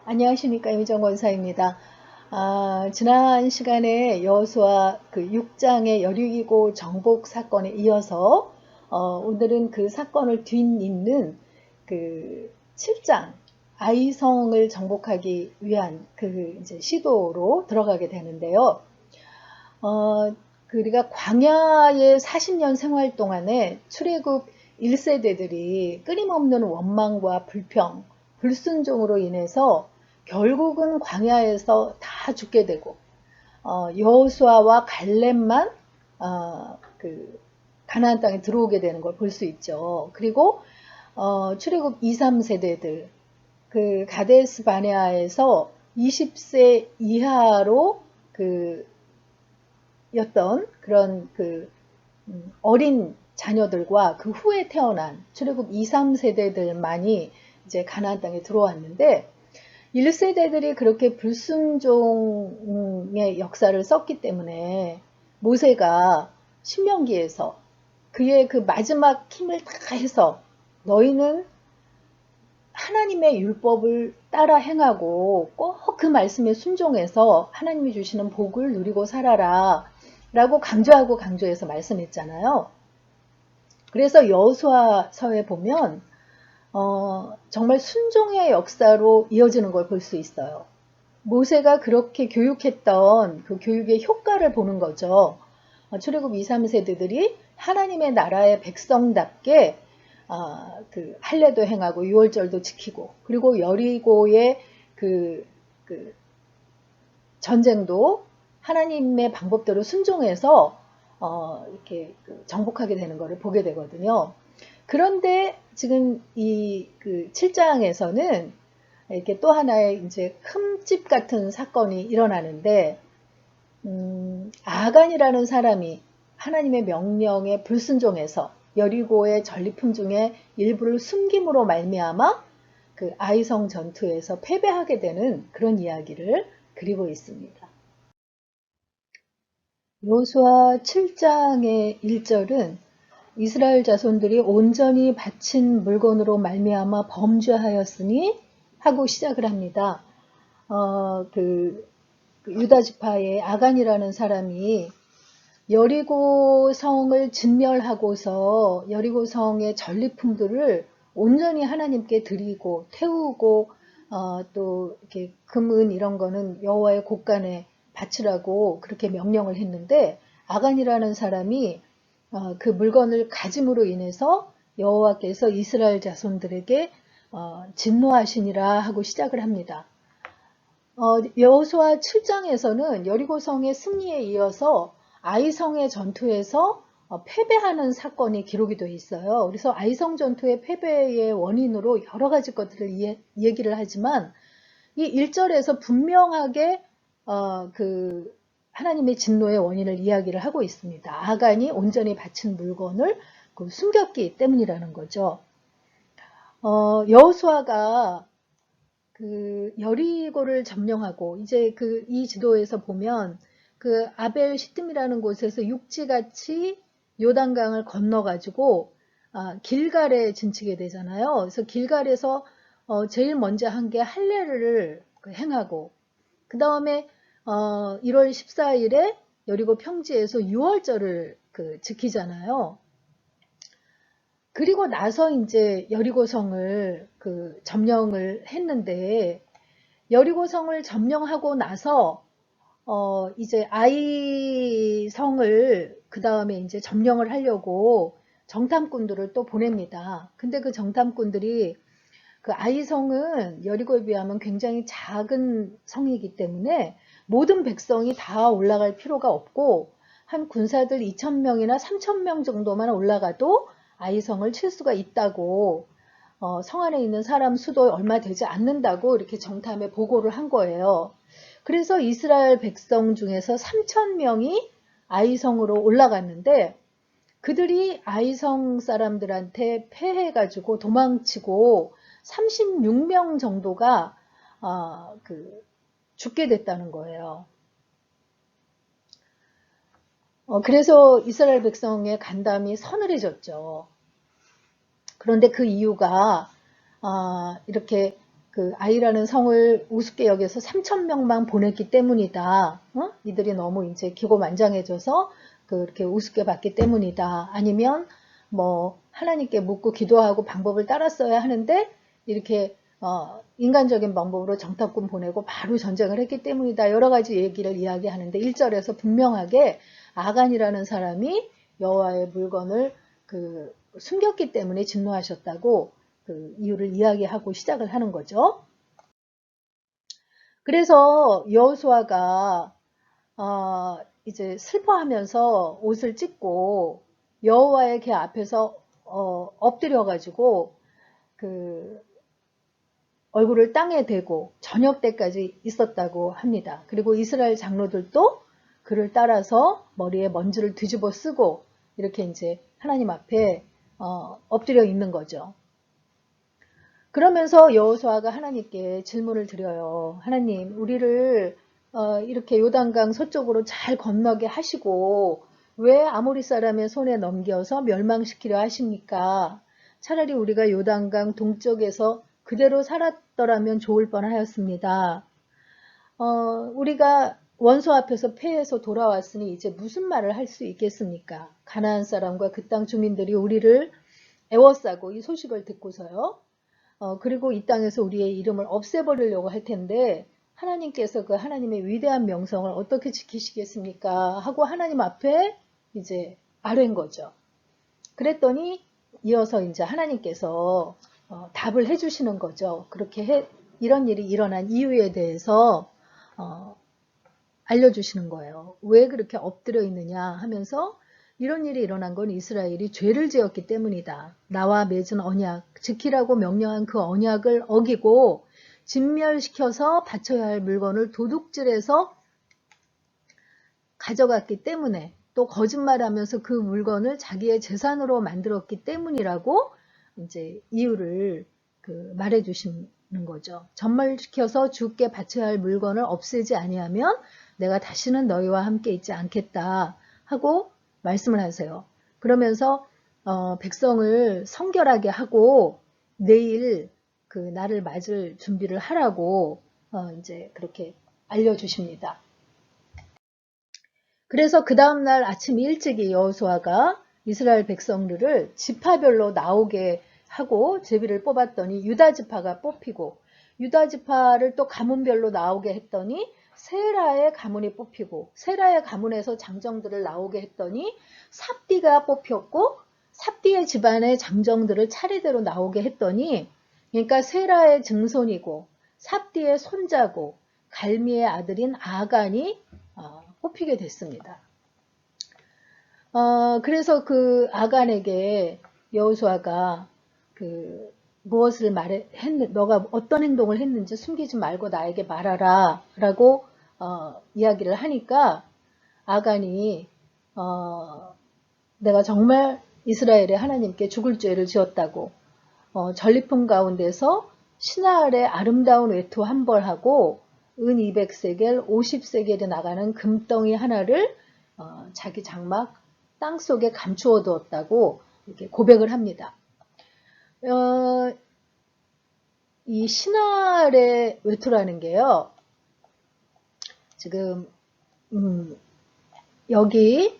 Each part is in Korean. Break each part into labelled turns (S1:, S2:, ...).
S1: 안녕하십니까, 이미정 권사입니다. 지난 시간에 여호수아 그 6장의 여리고 정복 사건에 이어서 오늘은 그 사건을 뒷잇는 그 7장 아이성을 정복하기 위한 그 이제 시도로 들어가게 되는데요. 우리가 광야의 40년 생활 동안에 출애굽 1세대들이 끊임없는 원망과 불평, 불순종으로 인해서 결국은 광야에서 다 죽게 되고 여호수아와 갈렙만 그 가나안 땅에 들어오게 되는 걸 볼 수 있죠. 그리고 출애굽 2, 3세대들 그 가데스 바네아에서 20세 이하로 였던 그런 어린 자녀들과 그 후에 태어난 출애굽 2, 3세대들만이 이제 가나안 땅에 들어왔는데 1세대들이 그렇게 불순종의 역사를 썼기 때문에 모세가 신명기에서 그의 그 마지막 힘을 다 해서 너희는 하나님의 율법을 따라 행하고 꼭 그 말씀에 순종해서 하나님이 주시는 복을 누리고 살아라 라고 강조해서 말씀했잖아요. 그래서 여호수아서에 보면 정말 순종의 역사로 이어지는 걸 볼 수 있어요. 모세가 그렇게 교육했던 그 교육의 효과를 보는 거죠. 출애굽 2, 3세대들이 하나님의 나라의 백성답게 그 할례도 행하고 유월절도 지키고 그리고 여리고의 그 전쟁도 하나님의 방법대로 순종해서 이렇게 정복하게 되는 것을 보게 되거든요. 그런데 지금 이 7장에서는 이렇게 또 하나의 이제 흠집 같은 사건이 일어나는데 아간이라는 사람이 하나님의 명령에 불순종해서 여리고의 전리품 중에 일부를 숨김으로 말미암아 그 아이성 전투에서 패배하게 되는 그런 이야기를 그리고 있습니다. 여호수아 7장의 1절은 이스라엘 자손들이 온전히 바친 물건으로 말미암아 범죄하였으니 하고 시작을 합니다. 유다 지파의 아간이라는 사람이 여리고 성을 진멸하고서 여리고 성의 전리품들을 온전히 하나님께 드리고 태우고 또 이렇게 금은 이런 거는 여호와의 곳간에 바치라고 그렇게 명령을 했는데 아간이라는 사람이 그 물건을 가짐으로 인해서 여호와께서 이스라엘 자손들에게 진노하시니라 하고 시작을 합니다. 여호수아 7장에서는 여리고성의 승리에 이어서 아이성의 전투에서 패배하는 사건이 기록이 되어 있어요. 그래서 아이성 전투의 패배의 원인으로 여러 가지 것들을 얘기를 하지만 이 1절에서 분명하게 하나님의 진노의 원인을 이야기를 하고 있습니다. 아간이 온전히 바친 물건을 숨겼기 때문이라는 거죠. 여호수아가 여리고를 점령하고 이제 이 지도에서 보면 아벨 시tim이라는 곳에서 육지같이 요단강을 건너가지고 길갈에 진치게 되잖아요. 그래서 길갈에서 제일 먼저 한 게 할례를 행하고 그 다음에 1월 14일에 여리고 평지에서 유월절을 지키잖아요. 그리고 나서 이제 여리고성을 점령을 했는데 여리고성을 점령하고 나서 이제 아이성을 그 다음에 이제 점령을 하려고 정탐꾼들을 또 보냅니다. 근데 그 정탐꾼들이 그 아이성은 여리고에 비하면 굉장히 작은 성이기 때문에 모든 백성이 다 올라갈 필요가 없고 한 군사들 2,000명이나 3,000명 정도만 올라가도 아이성을 칠 수가 있다고 성 안에 있는 사람 수도 얼마 되지 않는다고 이렇게 정탐에 보고를 한 거예요. 그래서 이스라엘 백성 중에서 3,000명이 아이성으로 올라갔는데 그들이 아이성 사람들한테 패해가지고 도망치고 36명 정도가 죽게 됐다는 거예요. 그래서 이스라엘 백성의 간담이 서늘해졌죠. 그런데 그 이유가 이렇게 그 아이라는 성을 우습게 여겨서 3천 명만 보냈기 때문이다. 이들이 너무 이제 기고만장해져서 그렇게 우습게 봤기 때문이다. 아니면 뭐 하나님께 묻고 기도하고 방법을 따랐어야 하는데 이렇게 인간적인 방법으로 정탐꾼 보내고 바로 전쟁을 했기 때문이다. 여러 가지 얘기를 이야기하는데 1절에서 분명하게 아간이라는 사람이 여호와의 물건을 숨겼기 때문에 진노하셨다고 그 이유를 이야기하고 시작을 하는 거죠. 그래서 여호수아가 이제 슬퍼하면서 옷을 찢고 여호와의 궤 앞에서 엎드려 가지고 그 얼굴을 땅에 대고 저녁 때까지 있었다고 합니다. 그리고 이스라엘 장로들도 그를 따라서 머리에 먼지를 뒤집어 쓰고 이렇게 이제 하나님 앞에 엎드려 있는 거죠. 그러면서 여호수아가 하나님께 질문을 드려요. 하나님, 우리를 이렇게 요단강 서쪽으로 잘 건너게 하시고 왜 아모리 사람의 손에 넘겨서 멸망시키려 하십니까? 차라리 우리가 요단강 동쪽에서 그대로 살았더라면 좋을 뻔하였습니다. 우리가 원수 앞에서 패해서 돌아왔으니 이제 무슨 말을 할 수 있겠습니까? 가나안 사람과 그 땅 주민들이 우리를 애워싸고 이 소식을 듣고서요. 그리고 이 땅에서 우리의 이름을 없애버리려고 할 텐데 하나님께서 그 하나님의 위대한 명성을 어떻게 지키시겠습니까? 하고 하나님 앞에 이제 아뢰인 거죠. 그랬더니 이어서 이제 하나님께서 답을 해주시는 거죠. 그렇게 이런 일이 일어난 이유에 대해서 알려주시는 거예요. 왜 그렇게 엎드려 있느냐 하면서 이런 일이 일어난 건 이스라엘이 죄를 지었기 때문이다. 나와 맺은 언약, 지키라고 명령한 그 언약을 어기고 진멸시켜서 바쳐야 할 물건을 도둑질해서 가져갔기 때문에 또 거짓말하면서 그 물건을 자기의 재산으로 만들었기 때문이라고 이제 이유를 말해 주시는 거죠. 전멸시켜서 주께 바쳐야 할 물건을 없애지 아니하면 내가 다시는 너희와 함께 있지 않겠다 하고 말씀을 하세요. 그러면서 백성을 성결하게 하고 내일 나를 맞을 준비를 하라고 이제 그렇게 알려주십니다. 그래서 그 다음날 아침 일찍이 여호수아가 이스라엘 백성들을 지파별로 나오게 하고 제비를 뽑았더니 유다 지파가 뽑히고 유다 지파를 또 가문별로 나오게 했더니 세라의 가문이 뽑히고 세라의 가문에서 장정들을 나오게 했더니 삽디가 뽑혔고 삽디의 집안의 장정들을 차례대로 나오게 했더니 그러니까 세라의 증손이고 삽디의 손자고 갈미의 아들인 아간이 뽑히게 됐습니다. 그래서 그 아간에게 여호수아가 무엇을 너가 어떤 행동을 했는지 숨기지 말고 나에게 말하라 라고 이야기를 하니까 아간이 내가 정말 이스라엘의 하나님께 죽을 죄를 지었다고 전리품 가운데서 신하알의 아름다운 외투 한 벌하고 은 200세겔 50세겔에 나가는 금덩이 하나를 자기 장막 땅속에 감추어 두었다고 이렇게 고백을 합니다. 이 신하알의 외투라는 게요. 지금 여기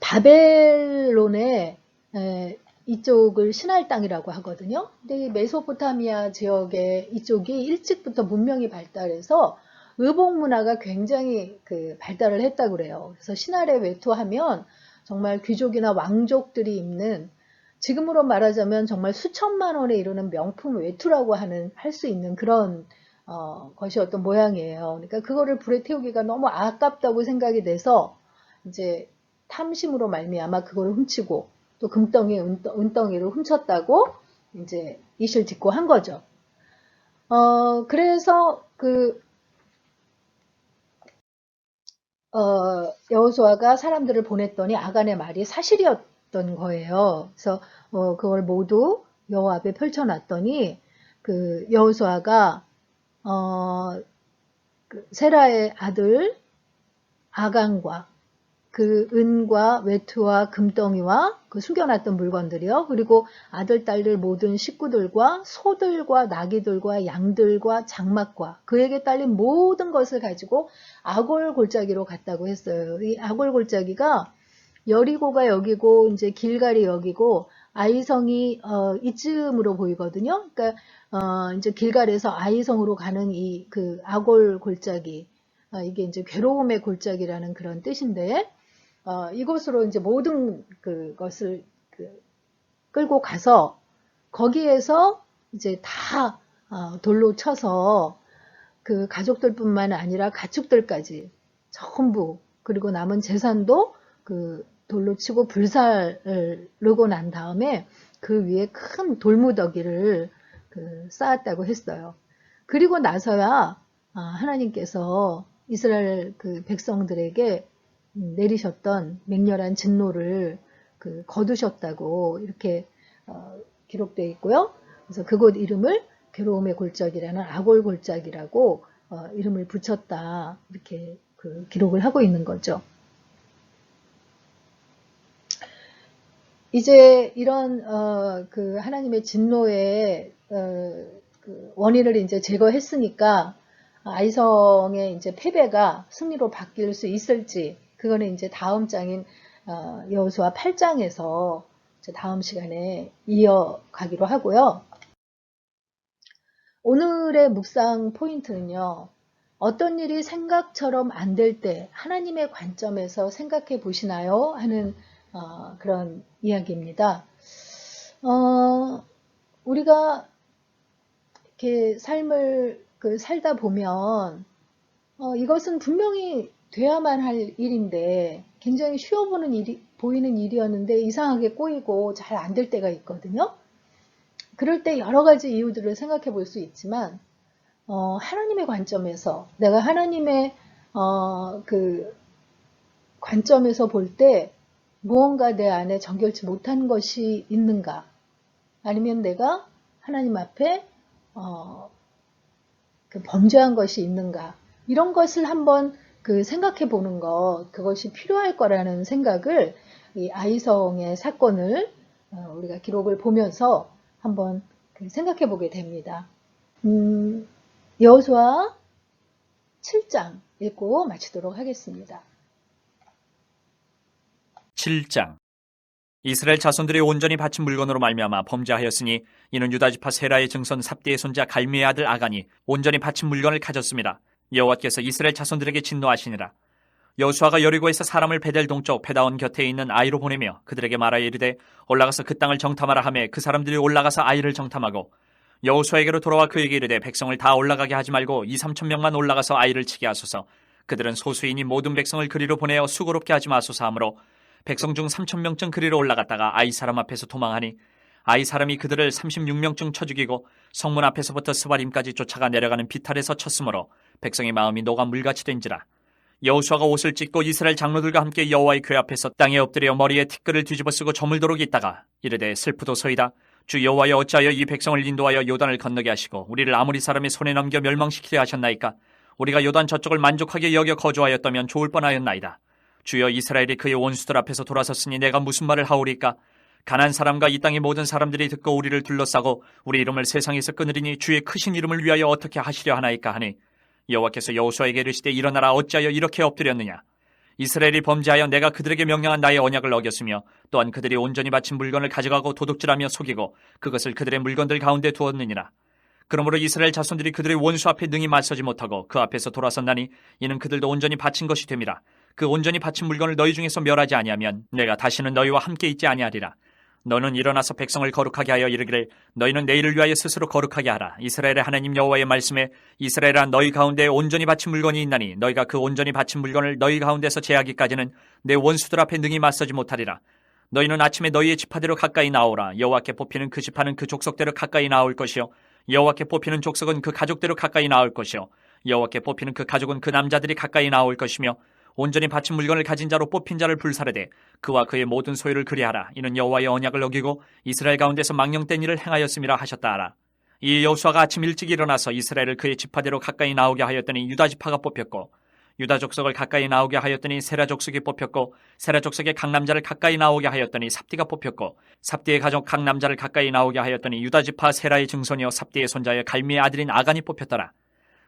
S1: 바벨론의 이쪽을 신할 땅이라고 하거든요. 근데 이 메소포타미아 지역의 이쪽이 일찍부터 문명이 발달해서 의복 문화가 굉장히 발달을 했다고 그래요. 그래서 신할의 외투하면 정말 귀족이나 왕족들이 입는 지금으로 말하자면 정말 수천만 원에 이르는 명품 외투라고 할 수 있는 그런 것이었던 모양이에요. 그러니까 그거를 불에 태우기가 너무 아깝다고 생각이 돼서 이제 탐심으로 말미암아 그걸 훔치고 또 금덩이, 은덩이를 훔쳤다고 이제 이실 짓고 한 거죠. 그래서 여호수아가 사람들을 보냈더니 아간의 말이 사실이었던 거예요. 그래서 그걸 모두 여호와 앞에 펼쳐놨더니 여호수아가 세라의 아들 아간과 그 은과 외투와 금덩이와 그 숨겨놨던 물건들이요. 그리고 아들, 딸들 모든 식구들과 소들과 나귀들과 양들과 장막과 그에게 딸린 모든 것을 가지고 아골 골짜기로 갔다고 했어요. 이 아골 골짜기가 여리고가 여기고 이제 길갈이 여기고 아이성이 이쯤으로 보이거든요. 그러니까 이제 길갈에서 아이성으로 가는 이 그 아골 골짜기, 이게 이제 괴로움의 골짜기라는 그런 뜻인데, 이곳으로 이제 모든 그것을 끌고 가서 거기에서 이제 다 돌로 쳐서 그 가족들뿐만 아니라 가축들까지 전부, 그리고 남은 재산도 그 돌로 치고 불살르고 난 다음에 그 위에 큰 돌무더기를 쌓았다고 했어요. 그리고 나서야 하나님께서 이스라엘 그 백성들에게 내리셨던 맹렬한 진노를 거두셨다고 이렇게 기록되어 있고요. 그래서 그곳 이름을 괴로움의 골짜기라는 아골 골짜기라고 이름을 붙였다, 이렇게 기록을 하고 있는 거죠. 이제 이런 그 하나님의 진노의 그 원인을 이제 제거했으니까 아이성의 이제 패배가 승리로 바뀔 수 있을지, 그거는 이제 다음 장인 여호수아 8장에서 다음 시간에 이어가기로 하고요. 오늘의 묵상 포인트는요, 어떤 일이 생각처럼 안 될 때 하나님의 관점에서 생각해 보시나요? 하는 그런 이야기입니다. 우리가 이렇게 삶을 살다 보면 이것은 분명히 돼야만 할 일인데 굉장히 쉬워 보이는 일이었는데 이상하게 꼬이고 잘 안 될 때가 있거든요. 그럴 때 여러 가지 이유들을 생각해 볼 수 있지만 하나님의 관점에서, 내가 하나님의 그 관점에서 볼 때 무언가 내 안에 정결치 못한 것이 있는가, 아니면 내가 하나님 앞에 범죄한 것이 있는가, 이런 것을 한번 생각해 보는 것, 그것이 필요할 거라는 생각을 이 아이성의 사건을 우리가 기록을 보면서 한번 생각해 보게 됩니다. 여호수아 7장 읽고 마치도록 하겠습니다.
S2: 7장. 이스라엘 자손들이 온전히 바친 물건으로 말미암아 범죄하였으니 이는 유다지파 세라의 증손 삽디의 손자 갈미의 아들 아간이 온전히 바친 물건을 가졌습니다. 여호와께서 이스라엘 자손들에게 진노하시니라. 여호수아가 여리고에서 사람을 베델 동쪽 페다온 곁에 있는 아이로 보내며 그들에게 말하여 이르되 올라가서 그 땅을 정탐하라 하매 그 사람들이 올라가서 아이를 정탐하고 여호수아에게로 돌아와 그에게 이르되 백성을 다 올라가게 하지 말고 2-3천 명만 올라가서 아이를 치게 하소서. 그들은 소수이니 모든 백성을 그리로 보내어 수고롭게 하지 마소서 하므로 백성 중 3,000명쯤 그리로 올라갔다가 아이 사람 앞에서 도망하니 아이 사람이 그들을 36명쯤 쳐 죽이고 성문 앞에서부터 스바림까지 쫓아가 내려가는 비탈에서 쳤으므로 백성의 마음이 녹아 물같이 된지라. 여호수아가 옷을 찢고 이스라엘 장로들과 함께 여호와의 궤 앞에서 땅에 엎드려 머리에 티끌을 뒤집어 쓰고 저물도록 있다가 이르되 슬프도소이다. 주 여호와여 어찌하여 이 백성을 인도하여 요단을 건너게 하시고 우리를 아모리 사람의 손에 넘겨 멸망시키려 하셨나이까. 우리가 요단 저쪽을 만족하게 여겨 거주하였다면 좋을 뻔하였나이다. 주여 이스라엘이 그의 원수들 앞에서 돌아섰으니 내가 무슨 말을 하오리까. 가나안 사람과 이 땅의 모든 사람들이 듣고 우리를 둘러싸고 우리 이름을 세상에서 끊으리니 주의 크신 이름을 위하여 어떻게 하시려 하나이까 하니 여호와께서 여호수아에게 이르시되 일어나라. 어찌하여 이렇게 엎드렸느냐. 이스라엘이 범죄하여 내가 그들에게 명령한 나의 언약을 어겼으며 또한 그들이 온전히 바친 물건을 가져가고 도둑질하며 속이고 그것을 그들의 물건들 가운데 두었느니라. 그러므로 이스라엘 자손들이 그들의 원수 앞에 능히 맞서지 못하고 그 앞에서 돌아섰나니 이는 그들도 온전히 바친 것이 됨이라. 그 온전히 바친 물건을 너희 중에서 멸하지 아니하면 내가 다시는 너희와 함께 있지 아니하리라. 너는 일어나서 백성을 거룩하게 하여 이르기를 너희는 내일을 위하여 스스로 거룩하게 하라. 이스라엘의 하나님 여호와의 말씀에 이스라엘아 너희 가운데 온전히 바친 물건이 있나니 너희가 그 온전히 바친 물건을 너희 가운데서 제하기까지는 내 원수들 앞에 능히 맞서지 못하리라. 너희는 아침에 너희의 지파대로 가까이 나오라. 여호와께 뽑히는 그 지파는 그 족속대로 가까이 나올 것이요 여호와께 뽑히는 족속은 그 가족대로 가까이 나올 것이요 여호와께 뽑히는 그 가족은 그 남자들이 가까이 나올 것이며 온전히 바친 물건을 가진 자로 뽑힌 자를 불사르되 그와 그의 모든 소유를 그리하라. 이는 여호와의 언약을 어기고 이스라엘 가운데서 망령된 일을 행하였음이라 하셨다 하라. 이 여호수아가 아침 일찍 일어나서 이스라엘을 그의 지파대로 가까이 나오게 하였더니 유다 지파가 뽑혔고 유다 족속을 가까이 나오게 하였더니 세라 족속이 뽑혔고 세라 족속의 각 남자를 가까이 나오게 하였더니 삽디가 뽑혔고 삽디의 가족 각 남자를 가까이 나오게 하였더니 유다 지파 세라의 증손이요 삽디의 손자여 갈미의 아들인 아간이 뽑혔더라.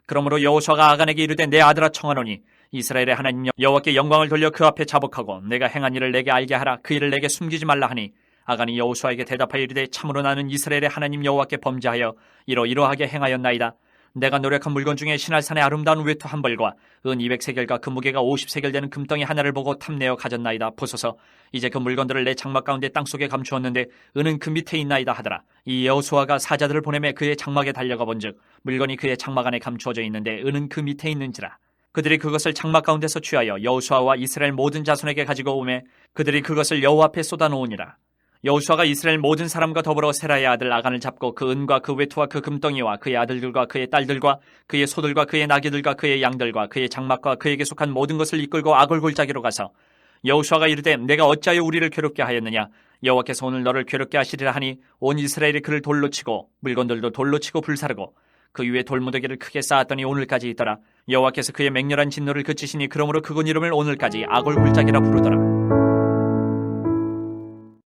S2: 그러므로 여호수아가 아간에게 이르되 내 아들아 청하노니 이스라엘의 하나님 여호와께 영광을 돌려 그 앞에 자복하고 내가 행한 일을 내게 알게 하라. 그 일을 내게 숨기지 말라 하니 아간이 여호수아에게 대답하여 이르되 참으로 나는 이스라엘의 하나님 여호와께 범죄하여 이러이러하게 행하였나이다. 내가 노력한 물건 중에 신할산의 아름다운 외투 한 벌과 은 200세겔과 그 무게가 50세겔 되는 금덩이 하나를 보고 탐내어 가졌나이다. 보소서 이제 그 물건들을 내 장막 가운데 땅속에 감추었는데 은은 그 밑에 있나이다 하더라. 이 여호수아가 사자들을 보내매 그의 장막에 달려가 본즉 물건이 그의 장막 안에 감추어져 있는데 은은 그 밑에 있는지라. 그들이 그것을 장막 가운데서 취하여 여호수아와 이스라엘 모든 자손에게 가지고 오매 그들이 그것을 여호와 앞에 쏟아놓으니라. 여호수아가 이스라엘 모든 사람과 더불어 세라의 아들 아간을 잡고 그 은과 그 외투와 그 금덩이와 그의 아들들과 그의 딸들과 그의 소들과 그의 나귀들과 그의 양들과 그의 장막과 그에게 속한 모든 것을 이끌고 아골 골짜기로 가서 여호수아가 이르되 내가 어찌하여 우리를 괴롭게 하였느냐. 여호와께서 오늘 너를 괴롭게 하시리라 하니 온 이스라엘이 그를 돌로 치고 물건들도 돌로 치고 불사르고 그 위에 돌무더기를 크게 쌓았더니 오늘까지 있더라. 여호와께서 그의 맹렬한 진노를 그치시니 그러므로 그곳 이름을 오늘까지 아골 골짜기라 부르더라.